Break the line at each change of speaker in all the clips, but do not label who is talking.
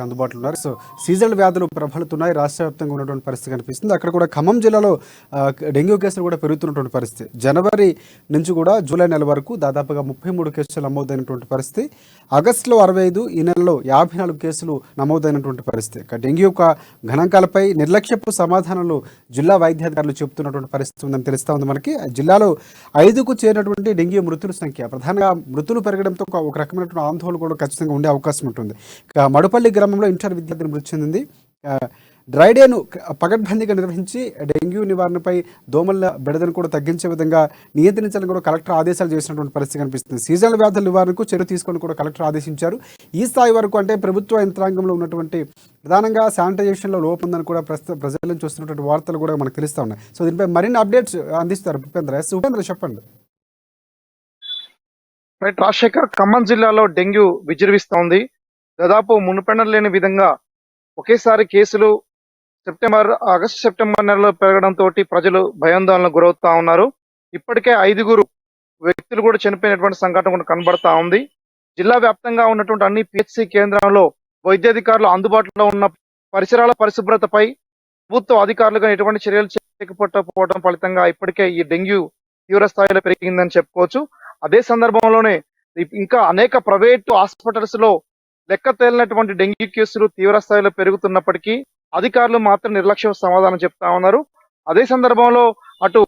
అందుబాటులో ఉన్నారు. So seasonal వ్యాధులు ప్రబలుతున్నాయి. రాష్ట్ర వ్యాప్తంగా ఉన్నటువంటి పరిస్థితి కనిపిస్తుంది. అక్కడ కూడా ఖమ్మం జిల్లాలో డెంగ్యూ కేసులు కూడా పెరుగుతున్నటువంటి పరిస్థితి. జనవరి నుంచి కూడా జూలై నెల వరకు దాదాపుగా 33 కేసులు నమోదైనటువంటి పరిస్థితి. ఆగస్టులో 65, ఈ నెలలో 54 కేసులు నమోదైనటువంటి పరిస్థితి. ఇక డెంగ్యూ యొక్క గణాంకాలపై నిర్లక్ష్యపు సమాధానాలు జిల్లా వైద్యాధికారులు చెబుతున్నటువంటి పరిస్థితి ఉందని తెలుస్తా ఉంది మనకి. జిల్లాలో 5కు చేరినటువంటి డెంగ్యూ మృతుల సంఖ్య ప్రధానంగా మృతులు పెరగడంతో ఒక రకమైనటువంటి ఆందోళన కూడా ఖచ్చితంగా ఉండే అవకాశం ఉంటుంది. ఇక మడుపల్లి గ్రామంలో ఇంటర్ విద్యార్థిని మృతి చెందింది. డ్రైడేను పకడ్బందీగా నిర్వహించి డెంగ్యూ నివారణపై దోమల బెడదను కూడా తగ్గించే విధంగా నియంత్రించాలని కూడా కలెక్టర్ ఆదేశాలు చేసినటువంటి పరిస్థితి కనిపిస్తుంది. సీజనల్ వ్యాధుల నివారణకు చర్య తీసుకొని కూడా కలెక్టర్ ఆదేశించారు. ఈ స్థాయి వరకు అంటే ప్రభుత్వ యంత్రాంగంలో ఉన్నటువంటి ప్రధానంగా శానిటైజేషన్లో లోపం ఉందని కూడా ప్రజల నుంచి వస్తున్నటువంటి వార్తలు కూడా మనకు తెలుస్తూ ఉన్నాయి. సో దీనిపై మరిన్ని అప్డేట్స్ అందిస్తారు ఉపేంద్ర చెప్పండి.
రాజశేఖర్, ఖమ్మం జిల్లాలో డెంగ్యూ విజృంభిస్తోంది. దాదాపు మునుపెన్నడూ లేని విధంగా ఒకేసారి కేసులు ఆగస్టు సెప్టెంబర్ నెలలో పెరగడంతో ప్రజలు భయాందోళనకు గురవుతా ఉన్నారు. ఇప్పటికే 5 వ్యక్తులు కూడా చనిపోయినటువంటి సంఘటన కూడా కనబడతా ఉంది. జిల్లా వ్యాప్తంగా ఉన్నటువంటి అన్ని పిహెచ్సి కేంద్రాల్లో వైద్యాధికారులు అందుబాటులో ఉన్న పరిసరాల పరిశుభ్రతపై ప్రభుత్వ అధికారులుగా ఎటువంటి చర్యలు చేయకపోవడం ఫలితంగా ఇప్పటికే ఈ డెంగ్యూ తీవ్ర స్థాయిలో పెరిగిందని చెప్పుకోవచ్చు. అదే సందర్భంలోనే ఇంకా అనేక ప్రైవేటు హాస్పిటల్స్ లో లెక్క తేలినటువంటి డెంగ్యూ కేసులు తీవ్ర స్థాయిలో పెరుగుతున్నప్పటికీ అధికారులు మాత్రం నిర్లక్ష్యం సమాధానం చెప్తా ఉన్నారు. అదే సందర్భంలో అటు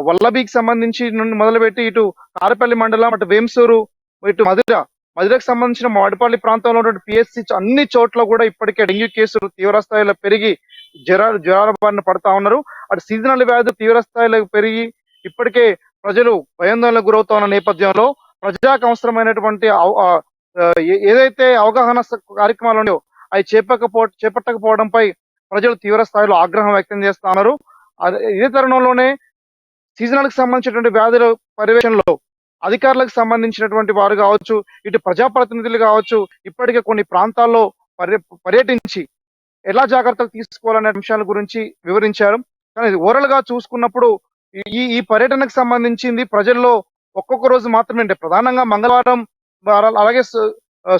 వల్లభీకి సంబంధించి నుండి మొదలుపెట్టి ఇటు కారపల్లి మండలం, అటు వేంసూరు, ఇటు మధురకు సంబంధించిన మాడిపల్లి ప్రాంతంలో ఉన్నటువంటి పిఎస్సి అన్ని చోట్ల కూడా ఇప్పటికే డెంగ్యూ కేసులు తీవ్ర స్థాయిలో పెరిగి జ్వరాల బారిన పడతా ఉన్నారు. అటు సీజనల్ వ్యాధులు తీవ్ర స్థాయిలో పెరిగి ఇప్పటికే ప్రజలు భయాందోళనకు గురవుతా ఉన్న నేపథ్యంలో ప్రజాకు అవసరమైనటువంటి ఏదైతే అవగాహన కార్యక్రమాలు ఉన్నాయో అవి చేపట్టకపోవడంపై ప్రజలు తీవ్ర స్థాయిలో ఆగ్రహం వ్యక్తం చేస్తా ఉన్నారు. ఇదే తరుణంలోనే సీజనల్ కి సంబంధించినటువంటి వ్యాధుల పర్యవేక్షణలో అధికారులకు సంబంధించినటువంటి వారు కావచ్చు, ఇటు ప్రజాప్రతినిధులు కావచ్చు, ఇప్పటికే కొన్ని ప్రాంతాల్లో పర్యటించి ఎలా జాగ్రత్తలు తీసుకోవాలనే అంశాల గురించి వివరించారు. కానీ ఓవరాల్ గా చూసుకున్నప్పుడు ఈ పర్యటనకు సంబంధించింది ప్రజల్లో ఒక్కొక్క రోజు మాత్రమే, అంటే ప్రధానంగా మంగళవారం, అలాగే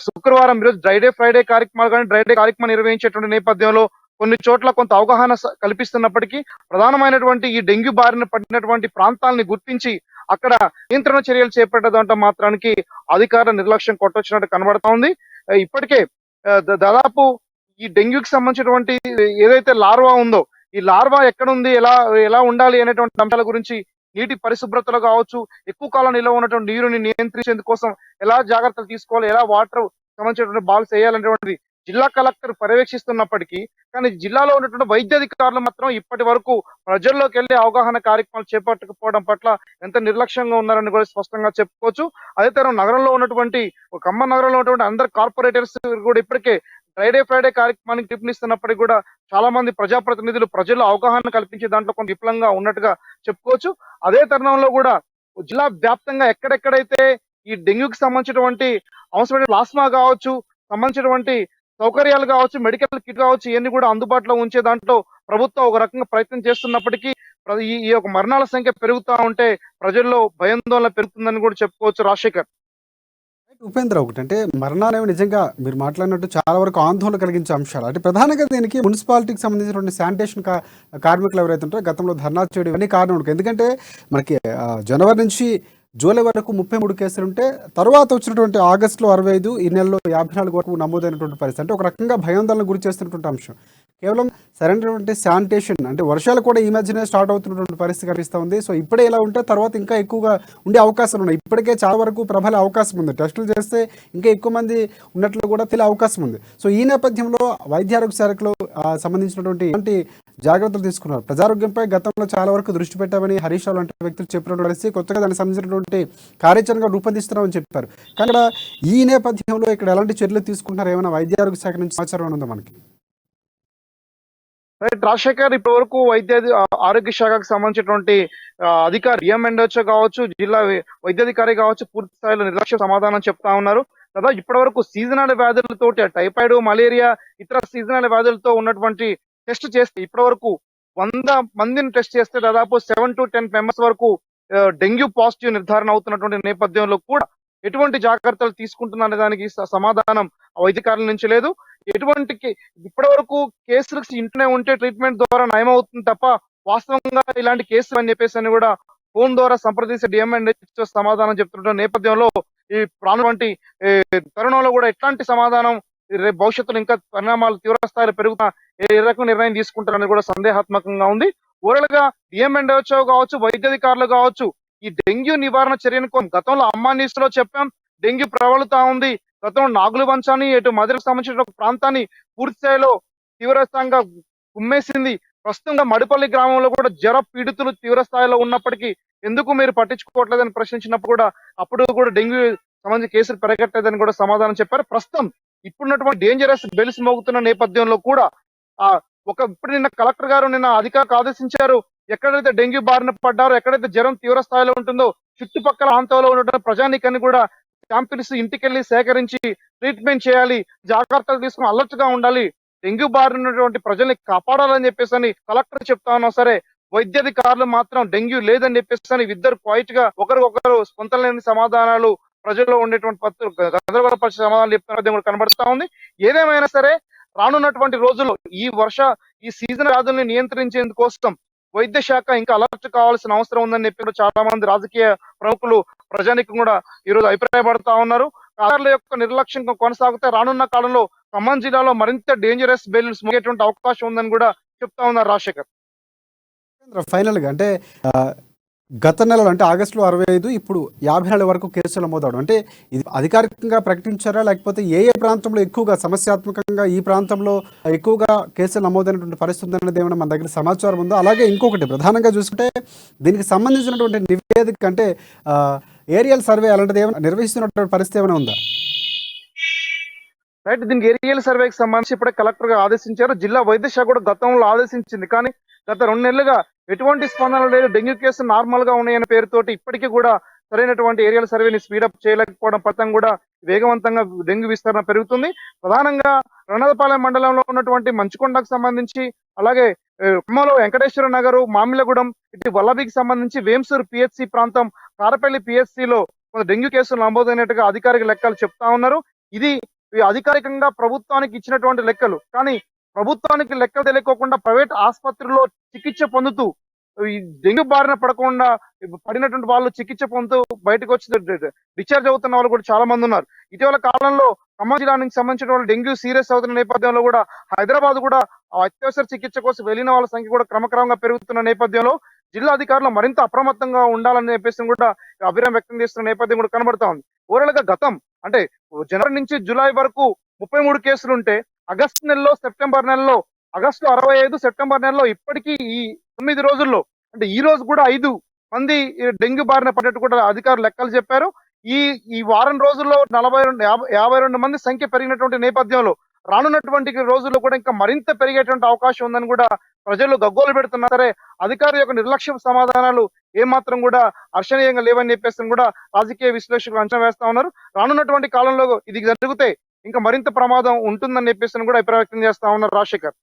శుక్రవారం ఈరోజు ఫ్రైడే కార్యక్రమాలు కానీ డ్రై డే కార్యక్రమం నిర్వహించేటువంటి నేపథ్యంలో కొన్ని చోట్ల కొంత అవగాహన కల్పిస్తున్నప్పటికీ ప్రధానమైనటువంటి ఈ డెంగ్యూ బారిన పడినటువంటి ప్రాంతాలని గుర్తించి అక్కడ నియంత్రణ చర్యలు చేపట్టడంతో మాత్రానికి అధికారుల నిర్లక్ష్యం కొట్టొచ్చినట్టు కనబడతా ఉంది. ఇప్పటికే దాదాపు ఈ డెంగ్యూకి సంబంధించినటువంటి ఏదైతే లార్వా ఉందో, ఈ లార్వా ఎక్కడుంది, ఎలా ఉండాలి అనేటువంటి అంశాల గురించి నీటి పరిశుభ్రతలో కావచ్చు, ఎక్కువ కాలం నిల్వ ఉన్నటువంటి నీరుని నియంత్రించేందుకోసం ఎలా జాగ్రత్తలు తీసుకోవాలి, ఎలా వాటర్ సంబంధించినటువంటి బాల్స్ వేయాలనేటువంటిది జిల్లా కలెక్టర్ పర్యవేక్షిస్తున్నప్పటికీ కానీ జిల్లాలో ఉన్నటువంటి వైద్యాధికారులు మాత్రం ఇప్పటి వరకు ప్రజల్లోకి వెళ్లి అవగాహన కార్యక్రమాలు చేపట్టకపోవడం పట్ల ఎంత నిర్లక్ష్యంగా ఉన్నారని కూడా స్పష్టంగా చెప్పుకోవచ్చు. అదే తరం నగరంలో ఉన్నటువంటి ఖమ్మం నగరంలో ఉన్నటువంటి అందరు కార్పొరేటర్స్ కూడా ఇప్పటికే ఫ్రైడే కార్యక్రమానికి పిలుపునిస్తున్నప్పటికీ కూడా చాలా మంది ప్రజాప్రతినిధులు ప్రజల్లో అవగాహన కల్పించే దాంట్లో కొంత విఫలంగా ఉన్నట్టుగా చెప్పుకోవచ్చు. అదే తరుణంలో కూడా జిల్లా వ్యాప్తంగా ఎక్కడెక్కడైతే ఈ డెంగ్యూకి సంబంధించినటువంటి అవసరమైన ప్లాస్మా కావచ్చు, సంబంధించినటువంటి సౌకర్యాలు కావచ్చు, మెడికల్ కిట్ కావచ్చు, ఇవన్నీ కూడా అందుబాటులో ఉంచే దాంట్లో ప్రభుత్వం ఒక రకంగా ప్రయత్నం చేస్తున్నప్పటికీ ఈ యొక్క మరణాల సంఖ్య పెరుగుతా ఉంటే ప్రజల్లో భయాందోళన పెరుగుతుందని కూడా చెప్పుకోవచ్చు. రాజశేఖర్,
ఉపేంద్ర, ఒకటంటే మరణాలు నిజంగా మీరు మాట్లాడినట్టు చాలా వరకు ఆందోళన కలిగించే అంశాలు. అంటే ప్రధానంగా దీనికి మున్సిపాలిటీకి సంబంధించినటువంటి శానిటేషన్ కార్మికులు ఎవరైతే ఉంటారో గతంలో ధర్నా చేయడం ఇవన్నీ కారణం ఉంటుంది. ఎందుకంటే మనకి జనవరి నుంచి జూలై వరకు 33 కేసులు ఉంటే తర్వాత వచ్చినటువంటి ఆగస్టులో 65, ఈ నెలలో 54 వరకు నమోదైనటువంటి పరిస్థితి. అంటే ఒక రకంగా భయాందోళన గురి చేస్తున్నటువంటి అంశం. కేవలం సరైనటువంటి శానిటేషన్, అంటే వర్షాలు కూడా ఈ మధ్యనే స్టార్ట్ అవుతున్నటువంటి పరిస్థితి కనిపిస్తూ ఉంది. సో ఇప్పుడే ఇలా ఉంటే తర్వాత ఇంకా ఎక్కువగా ఉండే అవకాశాలు ఉన్నాయి. ఇప్పటికే చాలా వరకు ప్రబల అవకాశం ఉంది. టెస్టులు చేస్తే ఇంకా ఎక్కువ మంది ఉన్నట్లు కూడా తెలియ అవకాశం ఉంది. సో ఈ నేపథ్యంలో వైద్య ఆరోగ్య శాఖలో సంబంధించినటువంటి జాగ్రత్తలు తీసుకున్నారు. ప్రజారోగ్యంపై గతంలో చాలా వరకు దృష్టి పెట్టామని హరీష్ రావు లాంటి వ్యక్తులు చెప్పినట్టు కలిసి కొత్తగా దానికి సంబంధించినటువంటి కార్యాచరణ రూపొందిస్తున్నామని చెప్పారు. కానీ ఈ నేపథ్యంలో ఇక్కడ ఎలాంటి చర్యలు తీసుకుంటున్నారు, ఏమైనా వైద్య ఆరోగ్య శాఖ నుంచి సమాచారం ఉందా మనకి?
రాజశేఖర్, ఇప్పటి వరకు ఆరోగ్య శాఖకు సంబంధించినటువంటి అధికారి డిఎంఎండ్ఓ కావచ్చు, జిల్లా వైద్యాధికారి కావచ్చు, పూర్తి స్థాయిలో నిర్లక్ష్య సమాధానం చెప్తా ఉన్నారు. కదా ఇప్పటి వరకు సీజనల్ వ్యాధులతోటి టైఫాయిడ్, మలేరియా, ఇతర సీజనల్ వ్యాధులతో ఉన్నటువంటి టెస్ట్ చేస్తే ఇప్పటి వరకు 100 మందిని టెస్ట్ చేస్తే దాదాపు 7 to 10 మెంబర్స్ వరకు డెంగ్యూ పాజిటివ్ నిర్ధారణ అవుతున్నటువంటి నేపథ్యంలో కూడా ఎటువంటి జాగ్రత్తలు తీసుకుంటున్న దానికి సమాధానం వైద్యకారుల నుంచి లేదు. ఎటువంటి ఇప్పటి వరకు కేసులు ఇంటనే ఉంటే ట్రీట్మెంట్ ద్వారా నయమవుతుంది తప్ప వాస్తవంగా ఇలాంటి కేసులు అని చెప్పేసి అని కూడా ఫోన్ ద్వారా సంప్రదించే డిఎంఎన్హెచ్ఓ సమాధానం చెప్తున్న నేపథ్యంలో ఈ రానువంటి తరుణంలో కూడా ఎట్లాంటి సమాధానం రేపు భవిష్యత్తులో ఇంకా పరిణామాలు తీవ్ర స్థాయిలో పెరుగుతున్న ఏ రకం నిర్ణయం తీసుకుంటారనేది కూడా సందేహాత్మకంగా ఉంది. ఓవరాల్ గా డిఎంఎన్హెచ్ఓ కావచ్చు, వైద్యాధికారులు కావచ్చు, ఈ డెంగ్యూ నివారణ చర్యను గతంలో అమ్మానీస్ లో చెప్పాం, డెంగ్యూ ప్రబలుతా ఉంది. గతంలో నాగులు వంచాన్ని ఇటు మధురకు సంబంధించిన ఒక ప్రాంతాన్ని పూర్తి స్థాయిలో తీవ్రస్థాయిగా కుమ్మేసింది. ప్రస్తుతంగా మడిపల్లి గ్రామంలో కూడా జ్వర పీడితులు తీవ్ర స్థాయిలో ఉన్నప్పటికీ ఎందుకు మీరు పట్టించుకోవట్లేదని ప్రశ్నించినప్పుడు కూడా అప్పుడు కూడా డెంగ్యూ సంబంధించి కేసులు పెరగట్లేదని కూడా సమాధానం చెప్పారు. ప్రస్తుతం ఇప్పుడున్నటువంటి డేంజరస్ బెల్స్ మోగుతున్న నేపథ్యంలో కూడా ఇప్పుడు నిన్న కలెక్టర్ గారు నిన్న అధికారులకు ఆదేశించారు, ఎక్కడైతే డెంగ్యూ బారిన పడ్డారో, ఎక్కడైతే జ్వరం తీవ్ర స్థాయిలో ఉంటుందో చుట్టుపక్కల ప్రాంతంలో ఉన్న ప్రజానికాన్ని కూడా శాంపిల్స్ ఇంటికెళ్లి సేకరించి ట్రీట్మెంట్ చేయాలి, జాగ్రత్తలు తీసుకుని అలర్ట్ గా ఉండాలి, డెంగ్యూ బారినటువంటి ప్రజల్ని కాపాడాలని చెప్పేసి అని కలెక్టర్ చెప్తా ఉన్నా సరే వైద్యాధికారులు మాత్రం డెంగ్యూ లేదని చెప్పేసి ఇద్దరు క్వైట్ గా ఒకరికొకరు స్పందనలేని సమాధానాలు ప్రజల్లో ఉండేటువంటి గందరగోళపరిచే సమాధానాలు చెప్తున్న కూడా కనబడుతా ఉంది. ఏదేమైనా సరే రానున్నటువంటి రోజుల్లో ఈ సీజన్ వ్యాధుల్ని నియంత్రించేందుకోసం వైద్య శాఖ ఇంకా అలర్ట్ కావాల్సిన అవసరం ఉందని చెప్పి చాలా మంది రాజకీయ ప్రముఖులు ప్రజానికం కూడా ఈరోజు అభిప్రాయపడతా ఉన్నారు. అధికారుల యొక్క నిర్లక్ష్యం కొనసాగితే రానున్న కాలంలో ఖమ్మం జిల్లాలో మరింత డేంజరస్ బెల్స్ మోగేటువంటి అవకాశం ఉందని కూడా చెప్తా ఉన్నారు రాజశేఖర్.
ఫైనల్ గా అంటే గత నెలలో అంటే ఆగస్టులో 65, ఇప్పుడు 54 వరకు కేసులు నమోదవడం అంటే ఇది అధికారికంగా ప్రకటించారా, లేకపోతే ఏ ప్రాంతంలో ఎక్కువగా సమస్యాత్మకంగా ఈ ప్రాంతంలో ఎక్కువగా కేసులు నమోదైనటువంటి పరిస్థితి అనేది ఏమైనా మన దగ్గర సమాచారం ఉందో? అలాగే ఇంకొకటి ప్రధానంగా చూసుకుంటే దీనికి సంబంధించినటువంటి నివేదిక అంటే ఏరియల్ సర్వే అలాంటిది ఏమైనా నిర్వహిస్తున్నటువంటి పరిస్థితి ఏమైనా ఉందా?
రైట్, దీనికి ఏరియల్ సర్వేకి సంబంధించి ఇప్పుడే కలెక్టర్ గా ఆదేశించారు. జిల్లా వైద్య శాఖ కూడా గతంలో ఆదేశించింది, కానీ గత 2 నెలలుగా ఎటువంటి స్పందన లేదు. డెంగ్యూ కేసు నార్మల్ గా ఉన్నాయనే పేరుతోటి ఇప్పటికీ కూడా సరైనటువంటి ఏరియల్ సర్వేని స్పీడప్ చేయలేకపోవడం పథకం కూడా వేగవంతంగా డెంగ్యూ విస్తరణ పెరుగుతుంది. ప్రధానంగా రణదపాలెం మండలంలో ఉన్నటువంటి మంచుకొండకు సంబంధించి, అలాగే ఖమ్మంలో వెంకటేశ్వర నగర్, మామిలగూడెం, ఇటు వల్లభికి సంబంధించి వేంసూరు పిహెచ్సి ప్రాంతం, కారపల్లి పిహెచ్సిలో డెంగ్యూ కేసులు నమోదైనట్టుగా అధికారిక లెక్కలు చెప్తా ఉన్నారు. ఇది అధికారికంగా ప్రభుత్వానికి ఇచ్చినటువంటి లెక్కలు, కానీ ప్రభుత్వానికి లెక్కలు తెలియకోకుండా ప్రైవేట్ ఆసుపత్రుల్లో చికిత్స పొందుతూ ఈ డెంగ్యూ బారిన పడకుండా పడినటువంటి వాళ్ళు చికిత్స పొందుతూ బయటకు వచ్చి డిశ్చార్జ్ అవుతున్న వాళ్ళు కూడా చాలా మంది ఉన్నారు. ఇటీవల కాలంలో ఖమ్మం జిల్లానికి సంబంధించిన వాళ్ళు డెంగ్యూ సీరియస్ అవుతున్న నేపథ్యంలో కూడా హైదరాబాద్ కూడా అత్యవసర చికిత్స కోసం వెళ్లిన వాళ్ళ సంఖ్య కూడా క్రమక్రమంగా పెరుగుతున్న నేపథ్యంలో జిల్లా అధికారులు మరింత అప్రమత్తంగా ఉండాలని చెప్పేసి కూడా అభిప్రాయం వ్యక్తం చేస్తున్న నేపథ్యం కూడా కనబడతా ఉంది. ఓవరాల్ గా గతం అంటే జనవరి నుంచి జూలై వరకు 33 కేసులు ఉంటే ఆగస్టు నెలలో, సెప్టెంబర్ నెలలో, ఆగస్టులో 65, సెప్టెంబర్ నెలలో ఇప్పటికీ ఈ 9 రోజుల్లో అంటే ఈ రోజు కూడా 5 మంది డెంగ్యూ బారిన పడ్డట్టు కూడా అధికారులు లెక్కలు చెప్పారు. ఈ వారం రోజుల్లో 52 మంది సంఖ్య పెరిగినటువంటి నేపథ్యంలో రానున్నటువంటి రోజుల్లో కూడా ఇంకా మరింత పెరిగేటువంటి అవకాశం ఉందని కూడా ప్రజలు గగ్గోలు పెడుతున్నా సరే అధికారుల యొక్క నిర్లక్ష్య సమాధానాలు ఏమాత్రం కూడా హర్షణీయంగా లేవని చెప్పేసి కూడా రాజకీయ విశ్లేషకులు అంచనా వేస్తా ఉన్నారు. రానున్నటువంటి కాలంలో ఇది జరిగితే ఇంకా మరింత ప్రమాదం ఉంటుందని చెప్పేసి కూడా అభిప్రాయం వ్యక్తం చేస్తా ఉన్నారు రాజశేఖర్.